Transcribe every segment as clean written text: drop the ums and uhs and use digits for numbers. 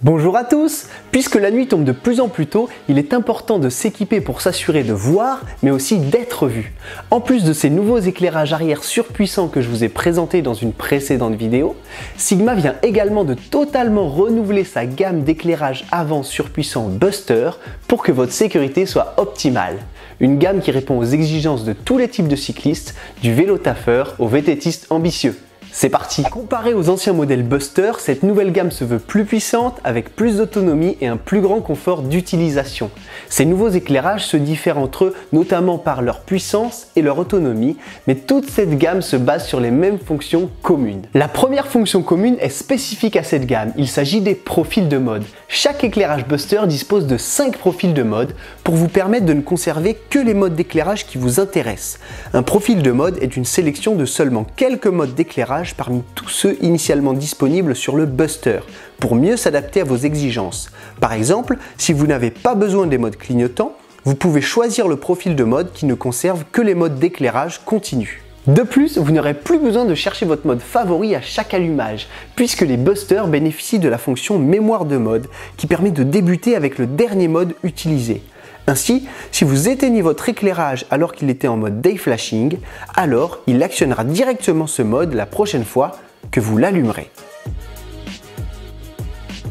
Bonjour à tous! Puisque la nuit tombe de plus en plus tôt, il est important de s'équiper pour s'assurer de voir, mais aussi d'être vu. En plus de ces nouveaux éclairages arrière surpuissants que je vous ai présentés dans une précédente vidéo, Sigma vient également de totalement renouveler sa gamme d'éclairage avant surpuissant Buster pour que votre sécurité soit optimale. Une gamme qui répond aux exigences de tous les types de cyclistes, du vélo taffeur au VTTiste ambitieux. C'est parti! Comparé aux anciens modèles Buster, cette nouvelle gamme se veut plus puissante, avec plus d'autonomie et un plus grand confort d'utilisation. Ces nouveaux éclairages se diffèrent entre eux, notamment par leur puissance et leur autonomie, mais toute cette gamme se base sur les mêmes fonctions communes. La première fonction commune est spécifique à cette gamme, il s'agit des profils de mode. Chaque éclairage Buster dispose de 5 profils de mode pour vous permettre de ne conserver que les modes d'éclairage qui vous intéressent. Un profil de mode est une sélection de seulement quelques modes d'éclairage parmi tous ceux initialement disponibles sur le Buster, pour mieux s'adapter à vos exigences. Par exemple, si vous n'avez pas besoin des modes clignotants, vous pouvez choisir le profil de mode qui ne conserve que les modes d'éclairage continu. De plus, vous n'aurez plus besoin de chercher votre mode favori à chaque allumage, puisque les Buster bénéficient de la fonction mémoire de mode, qui permet de débuter avec le dernier mode utilisé. Ainsi, si vous éteignez votre éclairage alors qu'il était en mode day flashing, alors il actionnera directement ce mode la prochaine fois que vous l'allumerez.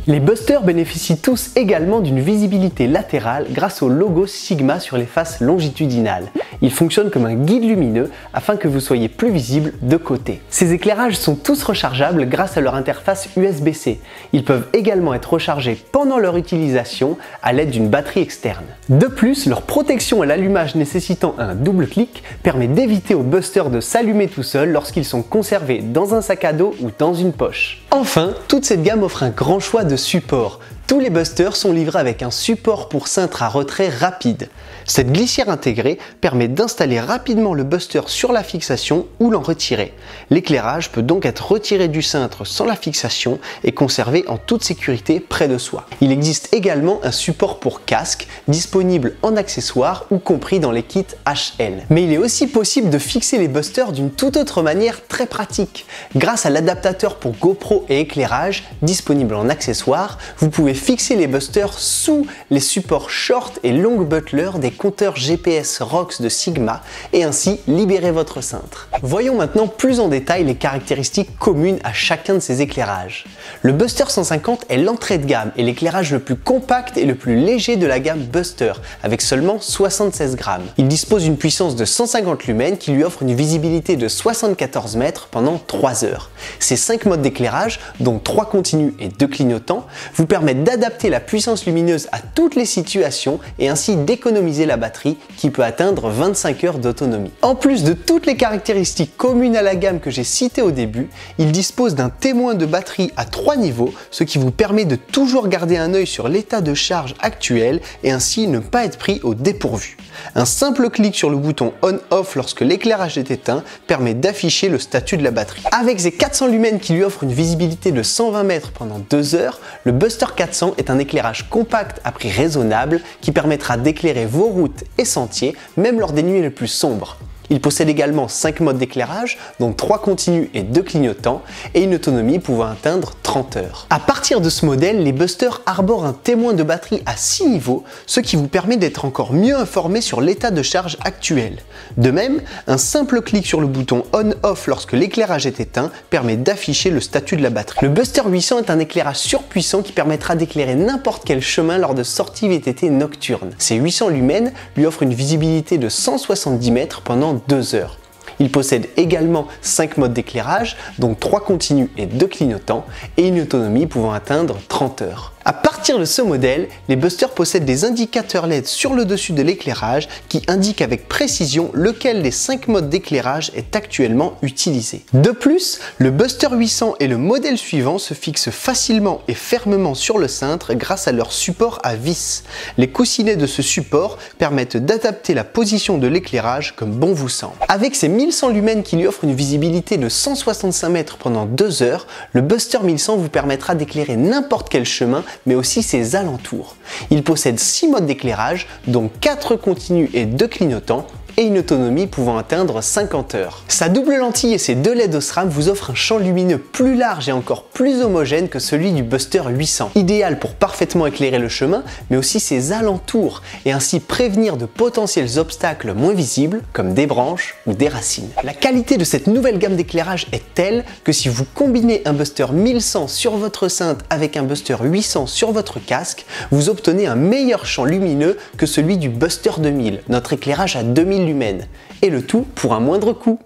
Les Buster bénéficient tous également d'une visibilité latérale grâce au logo Sigma sur les faces longitudinales. Ils fonctionnent comme un guide lumineux afin que vous soyez plus visible de côté. Ces éclairages sont tous rechargeables grâce à leur interface USB-C. Ils peuvent également être rechargés pendant leur utilisation à l'aide d'une batterie externe. De plus, leur protection à l'allumage nécessitant un double clic permet d'éviter aux Buster de s'allumer tout seul lorsqu'ils sont conservés dans un sac à dos ou dans une poche. Enfin, toute cette gamme offre un grand choix de support. Tous les Buster sont livrés avec un support pour cintre à retrait rapide. Cette glissière intégrée permet d'installer rapidement le Buster sur la fixation ou l'en retirer. L'éclairage peut donc être retiré du cintre sans la fixation et conservé en toute sécurité près de soi. Il existe également un support pour casque disponible en accessoire ou compris dans les kits HL. Mais il est aussi possible de fixer les Buster d'une toute autre manière très pratique. Grâce à l'adaptateur pour GoPro et éclairage disponible en accessoire, vous pouvez fixer les Buster sous les supports short et long butler des compteurs GPS ROX de Sigma et ainsi libérer votre cintre. Voyons maintenant plus en détail les caractéristiques communes à chacun de ces éclairages. Le Buster 150 est l'entrée de gamme et l'éclairage le plus compact et le plus léger de la gamme Buster avec seulement 76 grammes. Il dispose d'une puissance de 150 lumens qui lui offre une visibilité de 74 mètres pendant 3 heures. Ces 5 modes d'éclairage, dont 3 continus et 2 clignotants, vous permettent d'adapter la puissance lumineuse à toutes les situations et ainsi d'économiser la batterie qui peut atteindre 25 heures d'autonomie. En plus de toutes les caractéristiques communes à la gamme que j'ai citées au début, il dispose d'un témoin de batterie à 3 niveaux, ce qui vous permet de toujours garder un œil sur l'état de charge actuel et ainsi ne pas être pris au dépourvu. Un simple clic sur le bouton on-off lorsque l'éclairage est éteint permet d'afficher le statut de la batterie. Avec ses 400 lumens qui lui offrent une visibilité de 120 mètres pendant 2 heures, le Buster 400 est un éclairage compact à prix raisonnable qui permettra d'éclairer vos routes et sentiers même lors des nuits les plus sombres. Il possède également 5 modes d'éclairage, dont 3 continus et 2 clignotants, et une autonomie pouvant atteindre 30 heures. À partir de ce modèle, les Buster arborent un témoin de batterie à 6 niveaux, ce qui vous permet d'être encore mieux informé sur l'état de charge actuel. De même, un simple clic sur le bouton on-off lorsque l'éclairage est éteint permet d'afficher le statut de la batterie. Le Buster 800 est un éclairage surpuissant qui permettra d'éclairer n'importe quel chemin lors de sorties VTT nocturnes. Ces 800 lumens lui offrent une visibilité de 170 mètres pendant 2 heures. Il possède également 5 modes d'éclairage, dont 3 continus et 2 clignotants, et une autonomie pouvant atteindre 30 heures. À partir de ce modèle, les Buster possèdent des indicateurs LED sur le dessus de l'éclairage qui indiquent avec précision lequel des 5 modes d'éclairage est actuellement utilisé. De plus, le Buster 800 et le modèle suivant se fixent facilement et fermement sur le cintre grâce à leur support à vis. Les coussinets de ce support permettent d'adapter la position de l'éclairage comme bon vous semble. Avec ses 1100 lumens qui lui offrent une visibilité de 165 mètres pendant 2 heures, le Buster 1100 vous permettra d'éclairer n'importe quel chemin mais aussi ses alentours. Il possède 6 modes d'éclairage, dont 4 continus et 2 clignotants, et une autonomie pouvant atteindre 50 heures. Sa double lentille et ses 2 LED Osram vous offrent un champ lumineux plus large et encore plus homogène que celui du Buster 800, idéal pour parfaitement éclairer le chemin, mais aussi ses alentours, et ainsi prévenir de potentiels obstacles moins visibles, comme des branches ou des racines. La qualité de cette nouvelle gamme d'éclairage est telle que si vous combinez un Buster 1100 sur votre cintre avec un Buster 800 sur votre casque, vous obtenez un meilleur champ lumineux que celui du Buster 2000, notre éclairage à 2000 lumens, et le tout pour un moindre coût.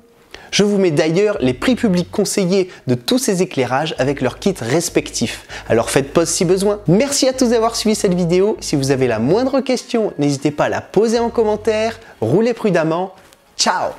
Je vous mets d'ailleurs les prix publics conseillés de tous ces éclairages avec leurs kits respectifs. Alors faites pause si besoin. Merci à tous d'avoir suivi cette vidéo. Si vous avez la moindre question, n'hésitez pas à la poser en commentaire. Roulez prudemment. Ciao!